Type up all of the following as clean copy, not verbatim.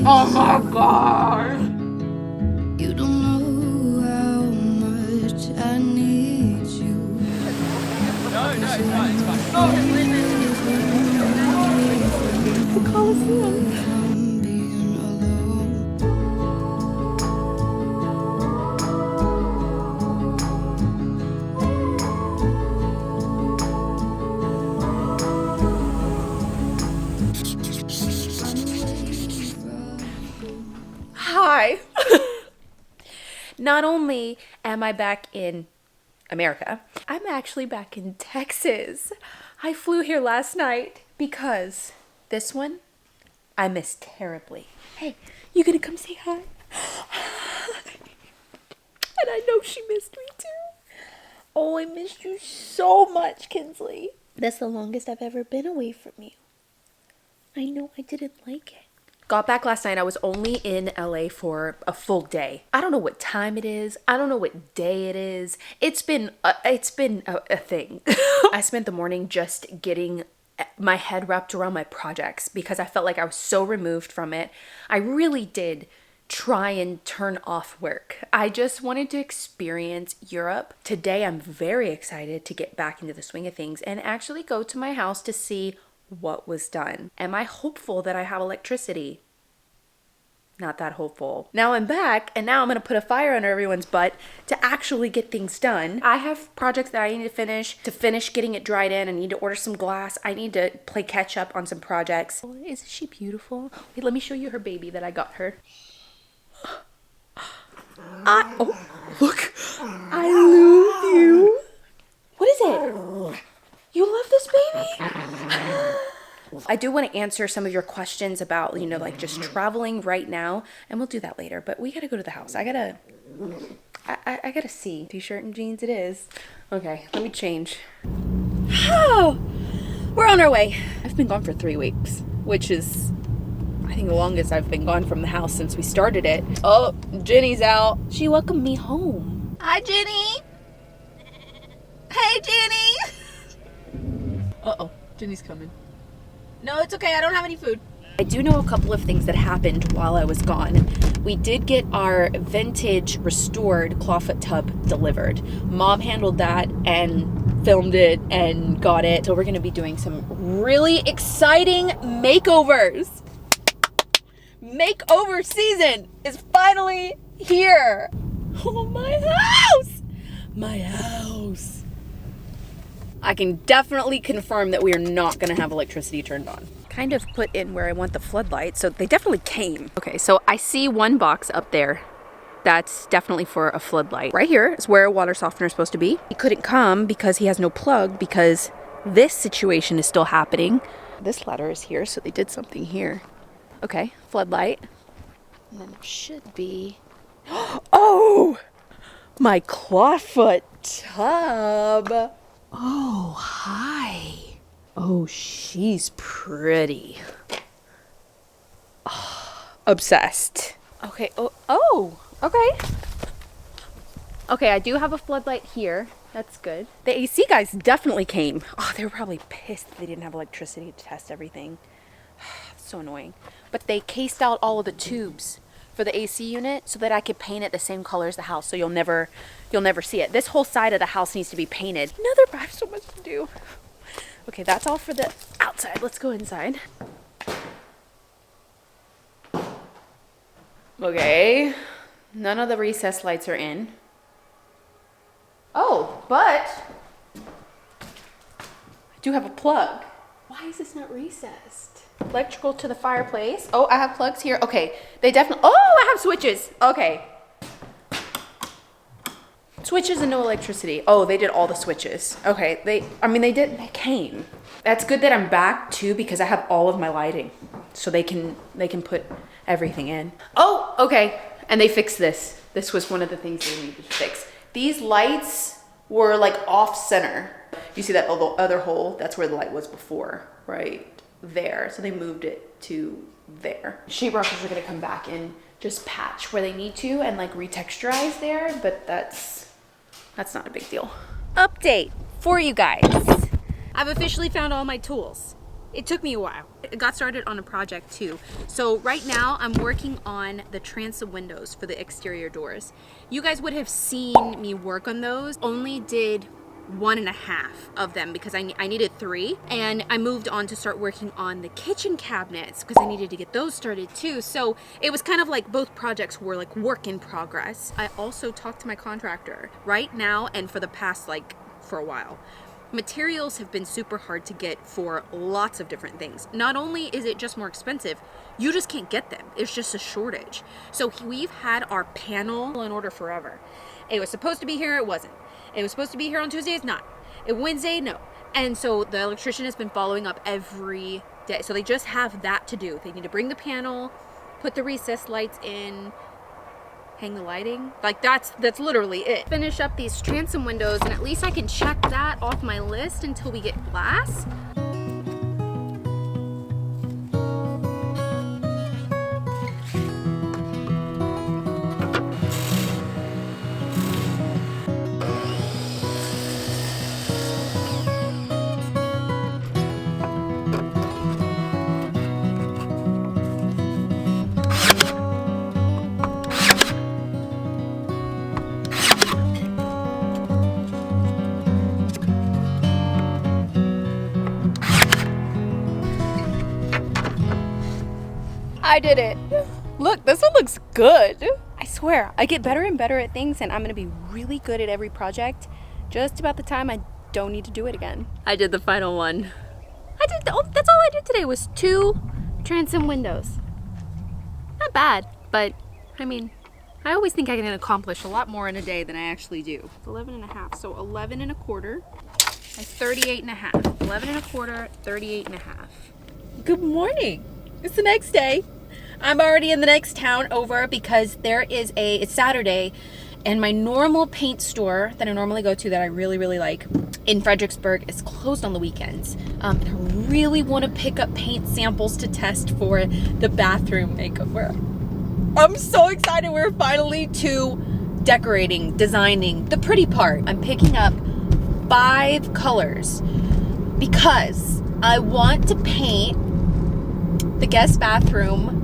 Oh my god. You don't know how much I need you. No, it's fine. No, The Coliseum. I'm being alone. Hi. Not only am I back in America, I'm actually back in Texas. I flew here last night because this one I missed terribly. Hey, you gonna come say hi? And I know she missed me too. Oh, I missed you so much, Kinsley. That's the longest I've ever been away from you. I know I didn't like it. Got back last night. I was only in LA for a full day. I don't know what time it is. I don't know what day it is. It's been a thing. I spent the morning just getting my head wrapped around my projects because I felt like I was so removed from it. I really did try and turn off work. I just wanted to experience Europe. Today I'm very excited to get back into the swing of things and actually go to my house to see what was done. Am I hopeful that I have electricity? Not that hopeful. Now I'm back and now I'm gonna put a fire under everyone's butt to actually get things done. I have projects that I need to finish getting it dried in. I need to order some glass. I need to play catch up on some projects. Oh, isn't she beautiful? Wait, let me show you her baby that I got her. Oh, look. I love you. What is it? You love this baby? I do want to answer some of your questions about, like just traveling right now, and we'll do that later, but we got to go to the house. I gotta see. T-shirt and jeans it is. Okay, let me change. Oh, we're on our way. I've been gone for 3 weeks, which is, I think, the longest I've been gone from the house since we started it. Oh, Jenny's out. She welcomed me home. Hi, Jenny. Hey, Jenny. Uh-oh, Jenny's coming. No, it's okay. I don't have any food. I do know a couple of things that happened while I was gone. We did get our vintage restored clawfoot tub delivered. Mom handled that and filmed it and got it. So we're going to be doing some really exciting makeovers. Makeover season is finally here. Oh, my house. My house. I can definitely confirm that we are not going to have electricity turned on. Kind of put in where I want the floodlights, so they definitely came. Okay, so I see one box up there. That's definitely for a floodlight. Right here is where a water softener is supposed to be. He couldn't come because he has no plug because this situation is still happening. This ladder is here, so they did something here. Okay, floodlight. And then there should be... Oh! My clawfoot tub! Oh, hi. Oh, she's pretty. Oh, obsessed. Okay, oh, okay. Okay, I do have a floodlight here. That's good. The AC guys definitely came. Oh, they were probably pissed that they didn't have electricity to test everything. So annoying. But they cased out all of the tubes for the AC unit so that I could paint it the same color as the house, so you'll never see it. This whole side of the house needs to be painted. I have so much to do. Okay, that's all for the outside. Let's go inside. Okay, none of the recessed lights are in. Oh, but I do have a plug. Why is this not recessed? Electrical to the fireplace. Oh, I have plugs here. Okay, they definitely, oh, I have switches. Okay. Switches and no electricity. Oh, they did all the switches. Okay, they came. That's good that I'm back too because I have all of my lighting. So they can put everything in. Oh, okay. And they fixed this. This was one of the things they needed to fix. These lights were like off center. You see that other hole? That's where the light was before, right there. So they moved it to there. Sheetrockers are gonna come back and just patch where they need to and like retexturize there, but that's not a big deal. Update for you guys. I've officially found all my tools. It took me a while. It got started on a project too. So right now I'm working on the transom windows for the exterior doors. You guys would have seen me work on those. Only did 1.5 of them because I needed 3, and I moved on to start working on the kitchen cabinets because I needed to get those started too. So it was kind of like both projects were like work in progress. I also talked to my contractor right now and for the past for a while. Materials have been super hard to get for lots of different things. Not only is it just more expensive, you just can't get them. It's just a shortage. So we've had our panel in order forever. It was supposed to be here, it wasn't. It was supposed to be here on Tuesday, it's not. Wednesday, no. And so the electrician has been following up every day. So they just have that to do. They need to bring the panel, put the recessed lights in, hang the lighting. Like that's literally it. Finish up these transom windows and at least I can check that off my list until we get glass. I did it. Look, this one looks good. I swear, I get better and better at things and I'm gonna be really good at every project just about the time I don't need to do it again. I did the final one. That's all I did today was 2 transom windows. Not bad, but I mean, I always think I can accomplish a lot more in a day than I actually do. It's 11.5, so 11.25. That's 38.5. 11.25, 38.5. Good morning. It's the next day. I'm already in the next town over because it's Saturday and my normal paint store that I normally go to that I really, really like in Fredericksburg is closed on the weekends. And I really want to pick up paint samples to test for the bathroom makeover. I'm so excited. We're finally to decorating, designing the pretty part. I'm picking up 5 colors because I want to paint the guest bathroom,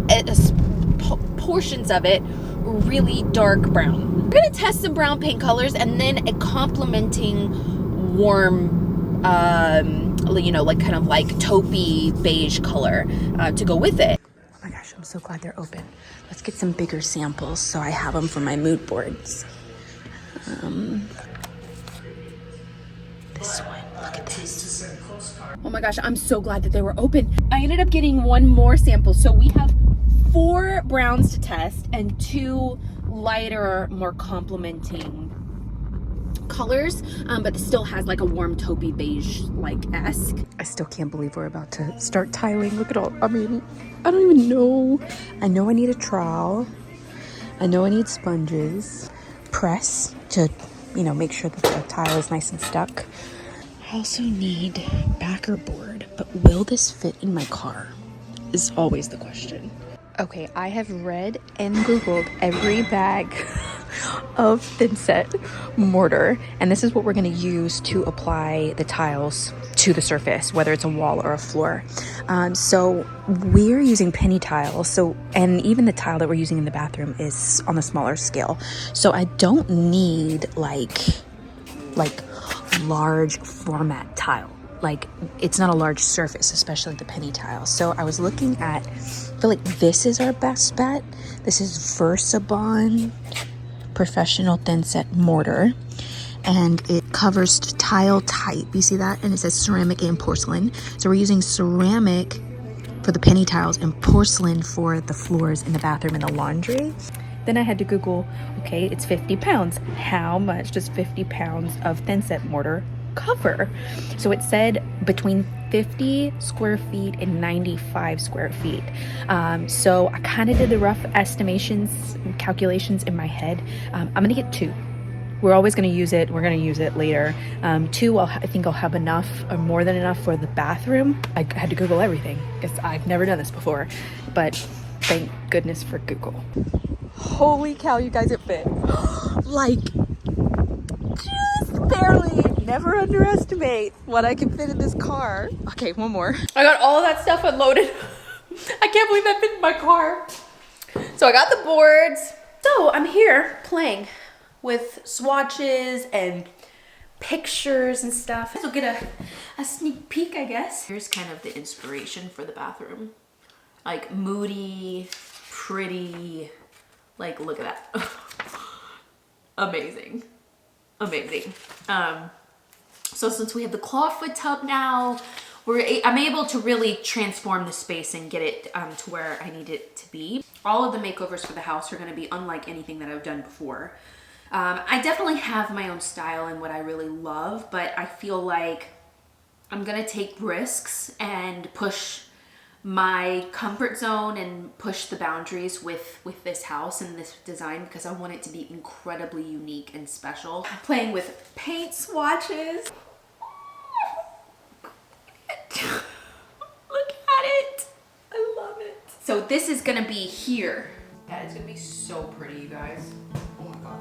portions of it, really dark brown. We're gonna test some brown paint colors and then a complementing warm, kind of like taupey beige color to go with it. Oh my gosh, I'm so glad they're open. Let's get some bigger samples so I have them for my mood boards. This one, look at this. Oh my gosh, I'm so glad that they were open. I ended up getting 1 more sample. So we have 4 browns to test and 2 lighter, more complementing colors, but it still has like a warm taupey beige-esque. I still can't believe we're about to start tiling. Look at all, I mean, I don't even know. I know I need a trowel. I know I need sponges. Press to, make sure that the tile is nice and stuck. I also need backer board, but will this fit in my car is always the question. Okay, I have read and Googled every bag of thinset mortar, and this is what we're going to use to apply the tiles to the surface, whether it's a wall or a floor. So we're using penny tiles, and even the tile that we're using in the bathroom is on the smaller scale. So I don't need like large format tile. Like, it's not a large surface, especially the penny tile. So I was looking at, I feel like this is our best bet. This is Versabond Professional Thinset Mortar, and it covers tile type. You see that? And it says ceramic and porcelain. So we're using ceramic for the penny tiles and porcelain for the floors in the bathroom and the laundry. Then I had to Google, okay, it's 50 pounds. How much does 50 pounds of thinset mortar cover? So it said between 50 square feet and 95 square feet. So I kind of did the rough estimations and calculations in my head. I'm gonna get 2. We're always gonna use it. We're gonna use it later. 2, I think I'll have enough or more than enough for the bathroom. I had to Google everything because I've never done this before, but thank goodness for Google. Holy cow, you guys, it fit. Like, just barely. Never underestimate what I can fit in this car. Okay, one more. I got all of that stuff unloaded. I can't believe that fit in my car. So I got the boards. So I'm here playing with swatches and pictures and stuff. So get a sneak peek, I guess. Here's kind of the inspiration for the bathroom. Like moody, pretty, like look at that. Amazing, amazing. So since we have the clawfoot tub now, I'm able to really transform the space and get it to where I need it to be. All of the makeovers for the house are gonna be unlike anything that I've done before. I definitely have my own style and what I really love, but I feel like I'm gonna take risks and push my comfort zone and push the boundaries with this house and this design because I want it to be incredibly unique and special. I'm playing with paint swatches. Look at it. I love it. So this is gonna be here. That is gonna be so pretty, you guys. Oh my God.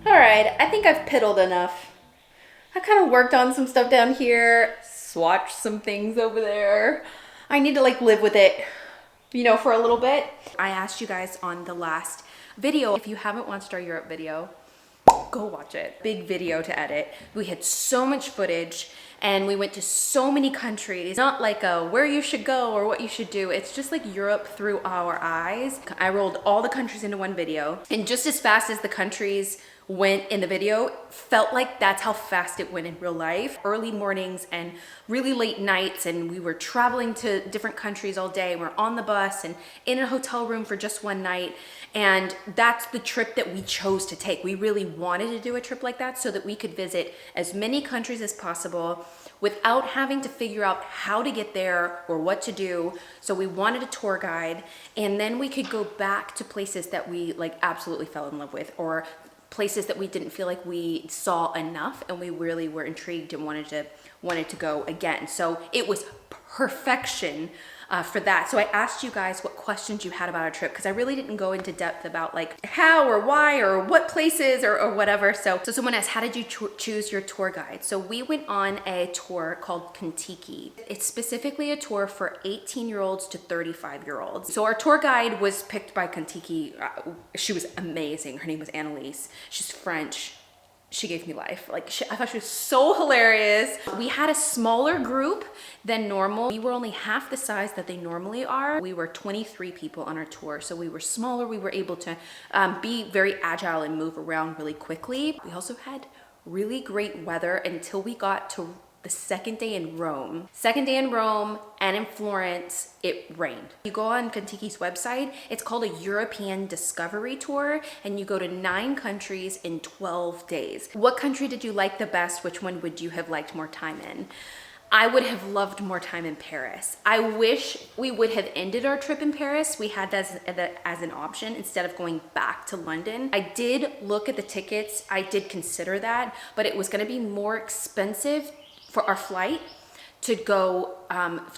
Alright, I think I've piddled enough. I kind of worked on some stuff down here, swatched some things over there. I need to like live with it, you know, for a little bit. I asked you guys on the last video, if you haven't watched our Europe video, go watch it. Big video to edit. We had so much footage and we went to so many countries. Not like a where you should go or what you should do. It's just like Europe through our eyes. I rolled all the countries into one video, and just as fast as the countries went in the video, felt like that's how fast it went in real life. Early mornings and really late nights, and we were traveling to different countries all day. We're on the bus and in a hotel room for just one night, and that's the trip that we chose to take. We really wanted to do a trip like that so that we could visit as many countries as possible without having to figure out how to get there or what to do. So we wanted a tour guide, and then we could go back to places that we like absolutely fell in love with, or places that we didn't feel like we saw enough and we really were intrigued and wanted to go again. So it was perfection for that. So I asked you guys what questions you had about our trip, because I really didn't go into depth about like how or why or what places or whatever. So someone asked, how did you choose your tour guide? So we went on a tour called Kentucky. It's specifically a tour for 18-year-olds to 35-year-olds. So our tour guide was picked by Kentucky. She was amazing. Her name was Annalise. She's French. She gave me life. Like, I thought she was so hilarious. We had a smaller group than normal. We were only half the size that they normally are. We were 23 people on our tour, so we were smaller. We were able to be very agile and move around really quickly. We also had really great weather until we got to the second day in Rome. Second day in Rome and in Florence, it rained. You go on Kentucky's website, it's called a European Discovery Tour, and you go to 9 countries in 12 days. What country did you like the best? Which one would you have liked more time in? I would have loved more time in Paris. I wish we would have ended our trip in Paris. We had that as an option instead of going back to London. I did look at the tickets. I did consider that, but it was gonna be more expensive for our flight to go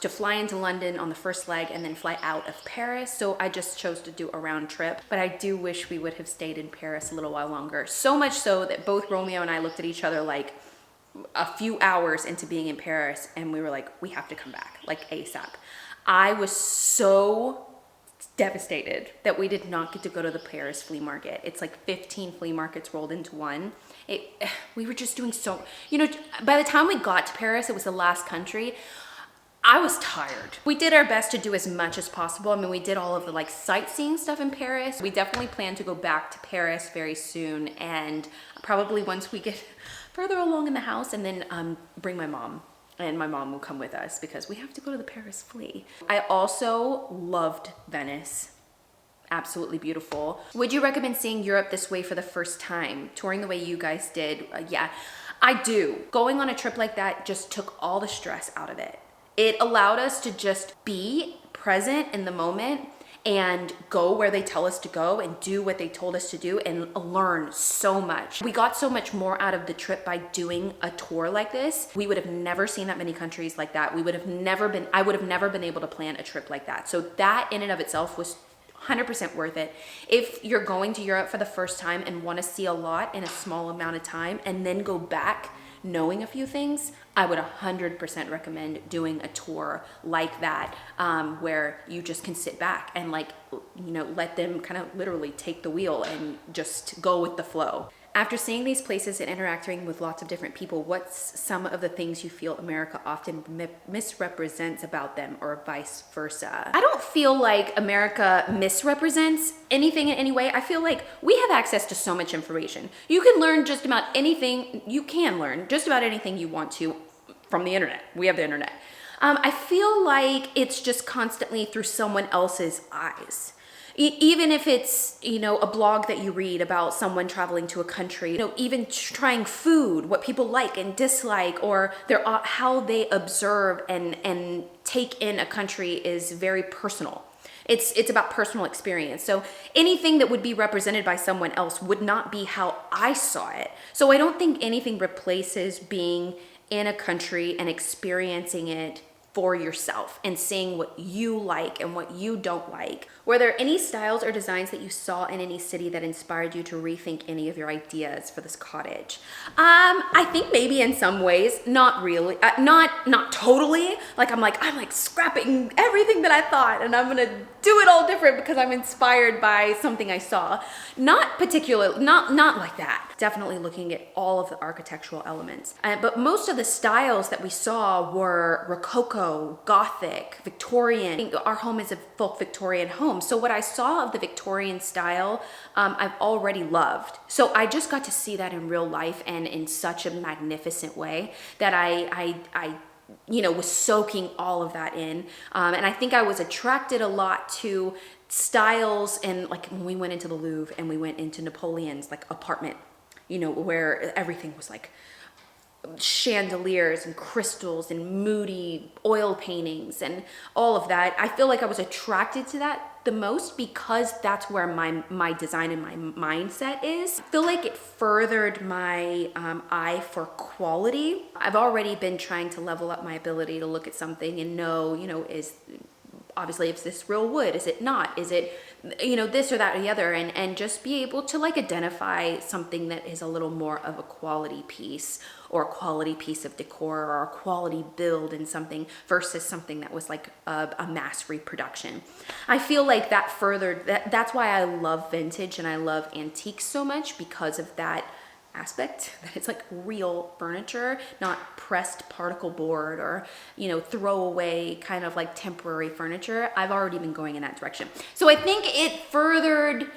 to fly into London on the first leg and then fly out of Paris. So I just chose to do a round trip, but I do wish we would have stayed in Paris a little while longer. So much so that both Romeo and I looked at each other like a few hours into being in Paris, and we were like, we have to come back, like ASAP. I was so devastated that we did not get to go to the Paris flea market. It's like 15 flea markets rolled into one. We were just doing so, you know, by the time we got to Paris, it was the last country. I was tired. We did our best to do as much as possible. I mean, we did all of the like sightseeing stuff in Paris. We definitely plan to go back to Paris very soon, and probably once we get further along in the house, and then bring my mom. and my mom will come with us because we have to go to the Paris Flea. I also loved Venice. Absolutely beautiful. Would you recommend seeing Europe this way for the first time? Touring the way you guys did? Yeah, I do. Going on a trip like that just took all the stress out of it. It allowed us to just be present in the moment and go where they tell us to go and do what they told us to do and learn so much. We got so much more out of the trip by doing a tour like this. We would have never seen that many countries like that. I would have never been able to plan a trip like that. So that in and of itself was 100% worth it. If you're going to Europe for the first time and want to see a lot in a small amount of time and then go back knowing a few things, I would 100% recommend doing a tour like that, where you just can sit back and like, you know, let them kind of literally take the wheel and just go with the flow. After seeing these places and interacting with lots of different people, what's some of the things you feel America often misrepresents about them, or vice versa? I don't feel like America misrepresents anything in any way. I feel like we have access to so much information. You can learn just about anything. You can learn just about anything you want to from the internet. We have the internet. I feel like it's just constantly through someone else's eyes. Even if it's, you know, a blog that you read about someone traveling to a country, you know, even trying food, what people like and dislike, or how they observe and take in a country is very personal. It's about personal experience. So anything that would be represented by someone else would not be how I saw it. So I don't think anything replaces being in a country and experiencing it for yourself and seeing what you like and what you don't like. Were there any styles or designs that you saw in any city that inspired you to rethink any of your ideas for this cottage? I think maybe in some ways, not really, not totally. Like I'm like scrapping everything that I thought and I'm gonna do it all different because I'm inspired by something I saw. Not particularly, not like that. Definitely looking at all of the architectural elements. But most of the styles that we saw were Rococo, Gothic, Victorian. I think our home is a full Victorian home. So what I saw of the Victorian style, I've already loved. So I just got to see that in real life and in such a magnificent way that I you know, was soaking all of that in. And I think I was attracted a lot to styles, and like when we went into the Louvre and we went into Napoleon's like apartment, you know, where everything was like chandeliers and crystals and moody oil paintings and all of that. I feel like I was attracted to that the most because that's where my design and my mindset is. I feel like it furthered my eye for quality. I've already been trying to level up my ability to look at something and know, you know, is this real wood? Is it not? Is it, you know, this or that or the other, and just be able to like identify something that is a little more of a quality piece, or a quality piece of decor, or a quality build in something versus something that was like a mass reproduction. I feel like that furthered, that's why I love vintage and I love antiques so much, because of that aspect, that it's like real furniture, not pressed particle board or, you know, throwaway kind of like temporary furniture. I've already been going in that direction. So I think it furthered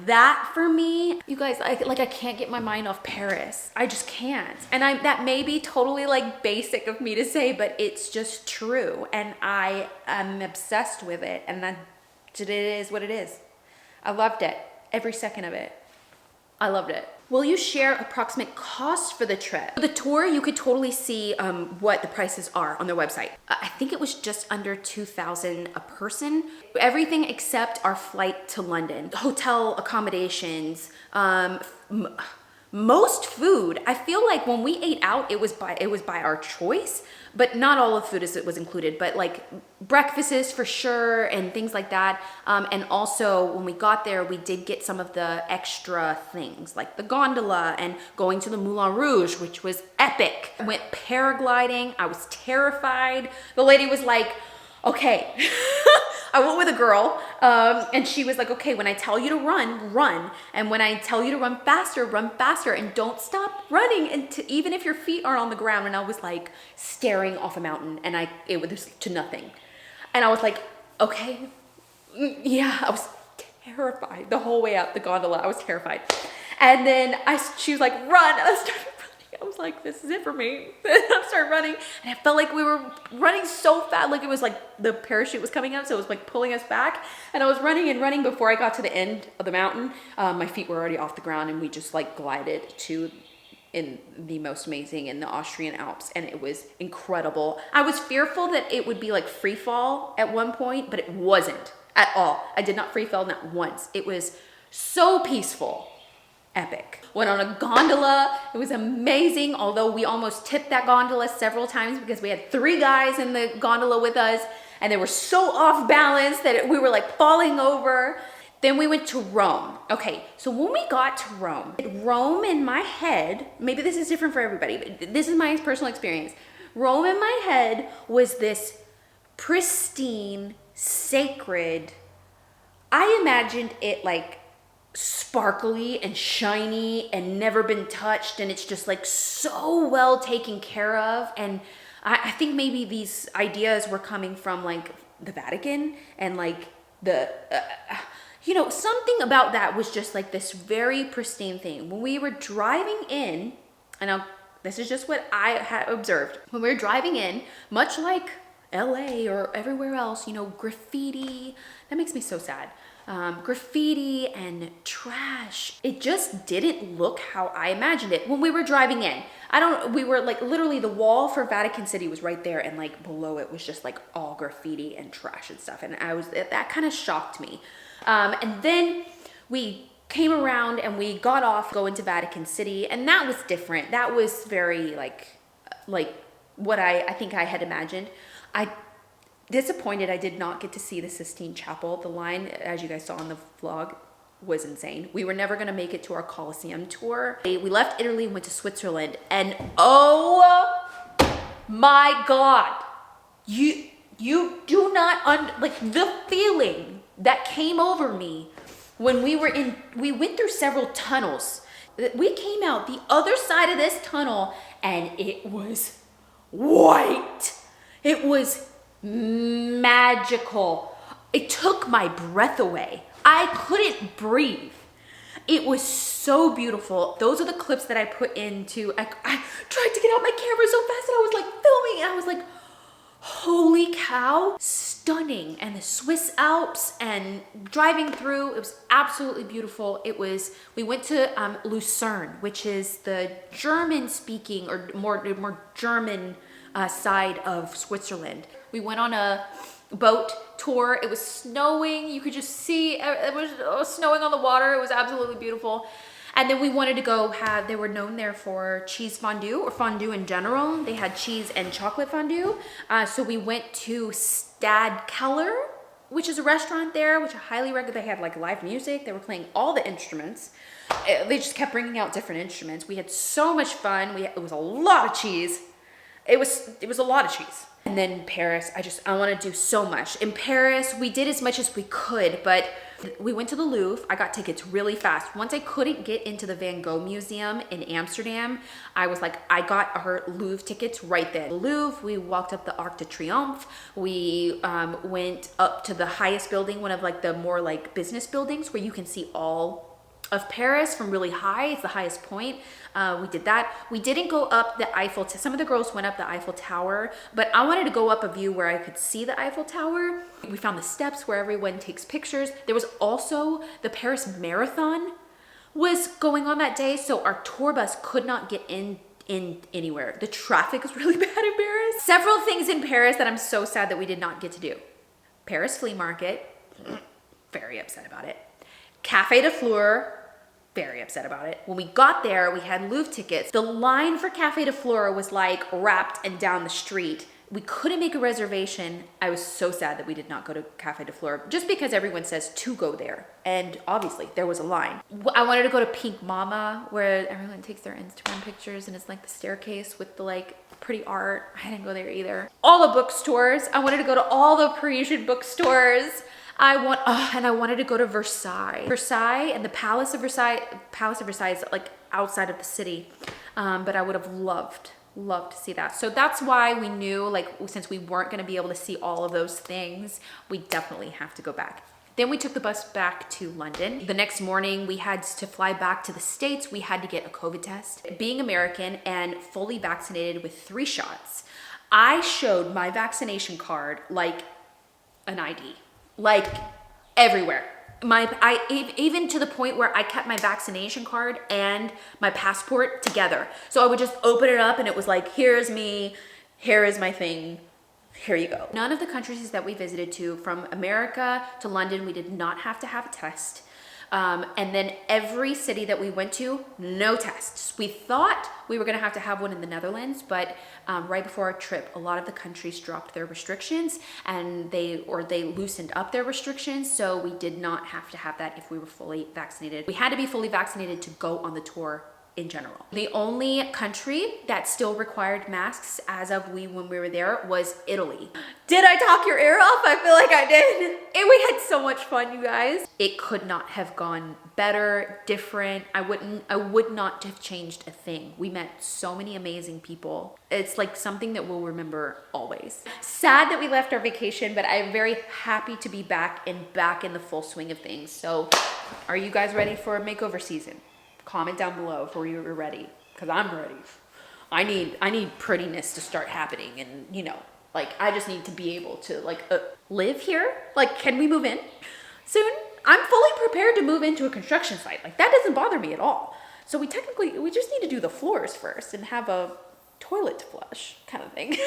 that for me. You guys, I can't get my mind off Paris. I just can't. And that may be totally like basic of me to say, but it's just true. And I am obsessed with it. And it is what it is. I loved it. Every second of it. I loved it. Will you share approximate cost for the trip? For the tour, you could totally see what the prices are on their website. I think it was just under $2,000 a person. Everything except our flight to London. Hotel accommodations, most food. I feel like when we ate out, it was by our choice, but not all of the food was included, but like breakfasts for sure and things like that. And also when we got there, we did get some of the extra things like the gondola and going to the Moulin Rouge, which was epic. I went paragliding. I was terrified. The lady was like, okay. I went with a girl, and she was like, okay, when I tell you to run, run. And when I tell you to run faster, and don't stop running, even if your feet are on the ground. And I was like staring off a mountain, and it was to nothing. And I was like, okay, yeah, I was terrified the whole way up the gondola. I was terrified. And then she was like, run, and I started running. I was like, this is it for me. I started running, and I felt like we were running so fast, like it was like the parachute was coming up, so it was like pulling us back. And I was running and running. Before I got to the end of the mountain, my feet were already off the ground, and we just like glided to in the most amazing in the Austrian Alps, and it was incredible. I was fearful that it would be like free fall at one point, but it wasn't at all. I did not free fall not once. It was so peaceful. Epic. Went on a gondola. It was amazing, although we almost tipped that gondola several times because we had 3 guys in the gondola with us, and they were so off balance that we were like falling over. Then we went to Rome. Okay, so when we got to Rome in my head, maybe this is different for everybody, but this is my personal experience. Rome in my head was this pristine, sacred, I imagined it like sparkly and shiny and never been touched, and it's just like so well taken care of. And I think maybe these ideas were coming from like the Vatican, and like the you know, something about that was just like this very pristine thing. When we were driving in, and this is just what I had observed, when we were driving in, much like LA or everywhere else, you know, graffiti, that makes me so sad. Graffiti and trash. It just didn't look how I imagined it when we were driving in. We were like literally the wall for Vatican City was right there, and like below it was just like all graffiti and trash and stuff. And that kind of shocked me. And then we came around and we got off going to Vatican City, and that was different. That was very like what I think I had imagined. Disappointed I did not get to see the Sistine Chapel. The line, as you guys saw in the vlog, was insane. We were never going to make it to our Colosseum tour. We left Italy and went to Switzerland, and oh my God, you do not like the feeling that came over me when we went through several tunnels. We came out the other side of this tunnel, and it was white. It was magical. It took my breath away. I couldn't breathe. It was so beautiful. Those are the clips that I put into, I tried to get out my camera so fast, and I was like filming, and I was like, holy cow, stunning. And the Swiss Alps and driving through, it was absolutely beautiful. We went to Lucerne, which is the German speaking or more German side of Switzerland. We went on a boat tour. It was snowing. You could just see it was snowing on the water. It was absolutely beautiful. And then we wanted to go they were known there for cheese fondue or fondue in general. They had cheese and chocolate fondue. So we went to Stad Keller, which is a restaurant there, which I highly recommend. They had like live music. They were playing all the instruments. They just kept bringing out different instruments. We had so much fun. It was a lot of cheese. It was a lot of cheese. And then Paris, I want to do so much. In Paris, we did as much as we could, but we went to the Louvre. I got tickets really fast. Once I couldn't get into the Van Gogh Museum in Amsterdam, I was like, I got our Louvre tickets right there. The Louvre, we walked up the Arc de Triomphe. We went up to the highest building, one of like the more like business buildings where you can see all of Paris from really high. It's the highest point. We did that. We didn't go up the Eiffel. Some of the girls went up the Eiffel Tower, but I wanted to go up a view where I could see the Eiffel Tower. We found the steps where everyone takes pictures. There was also the Paris Marathon was going on that day, so our tour bus could not get in anywhere. The traffic was really bad in Paris. Several things in Paris that I'm so sad that we did not get to do. Paris Flea Market, very upset about it. Café de Fleur, very upset about it. When we got there, we had Louvre tickets. The line for Café de Fleur was like wrapped and down the street. We couldn't make a reservation. I was so sad that we did not go to Café de Fleur just because everyone says to go there. And obviously there was a line. I wanted to go to Pink Mama where everyone takes their Instagram pictures and it's like the staircase with the like pretty art. I didn't go there either. All the bookstores. I wanted to go to all the Parisian bookstores. And I wanted to go to Versailles. Versailles and the Palace of Versailles. Palace of Versailles is like outside of the city. But I would have loved to see that. So that's why we knew, like, since we weren't going to be able to see all of those things, we definitely have to go back. Then we took the bus back to London. The next morning, we had to fly back to the States. We had to get a COVID test. Being American and fully vaccinated with 3 shots, I showed my vaccination card like an ID, like everywhere. Even to the point where I kept my vaccination card and my passport together. So I would just open it up and it was like, here's me, here is my thing. Here you go. None of the countries that we visited to, from America to London, we did not have to have a test. And then every city that we went to, no tests. We thought we were gonna have to have one in the Netherlands, but right before our trip, a lot of the countries dropped their restrictions and they loosened up their restrictions. So we did not have to have that if we were fully vaccinated. We had to be fully vaccinated to go on the tour in general. The only country that still required masks as of when we were there was Italy. Did I talk your ear off? I feel like I did. And we had so much fun, you guys. It could not have gone better, different. I would not have changed a thing. We met so many amazing people. It's like something that we'll remember always. Sad that we left our vacation, but I'm very happy to be back in the full swing of things. So are you guys ready for a makeover season? Comment down below if you're ready, because I'm ready. I need prettiness to start happening, and you know, like I just need to be able to like live here. Like, can we move in soon? I'm fully prepared to move into a construction site. Like that doesn't bother me at all. So we just need to do the floors first and have a toilet to flush kind of thing.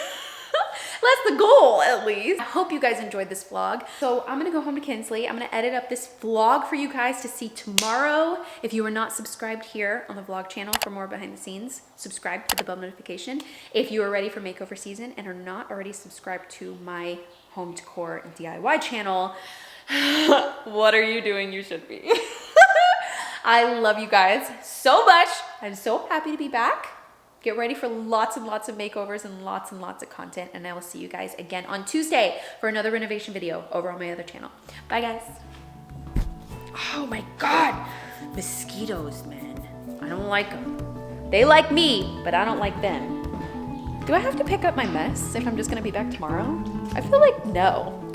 That's the goal, at least. I hope you guys enjoyed this vlog. So I'm gonna go home to Kinsley. I'm gonna edit up this vlog for you guys to see tomorrow. If you are not subscribed here on the vlog channel for more behind the scenes, subscribe with the bell notification. If you are ready for makeover season and are not already subscribed to my home decor and DIY channel, what are you doing? You should be. I love you guys so much. I'm so happy to be back. Get ready for lots and lots of makeovers and lots of content. And I will see you guys again on Tuesday for another renovation video over on my other channel. Bye, guys. Oh my God. Mosquitoes, man. I don't like them. They like me, but I don't like them. Do I have to pick up my mess if I'm just gonna be back tomorrow? I feel like no.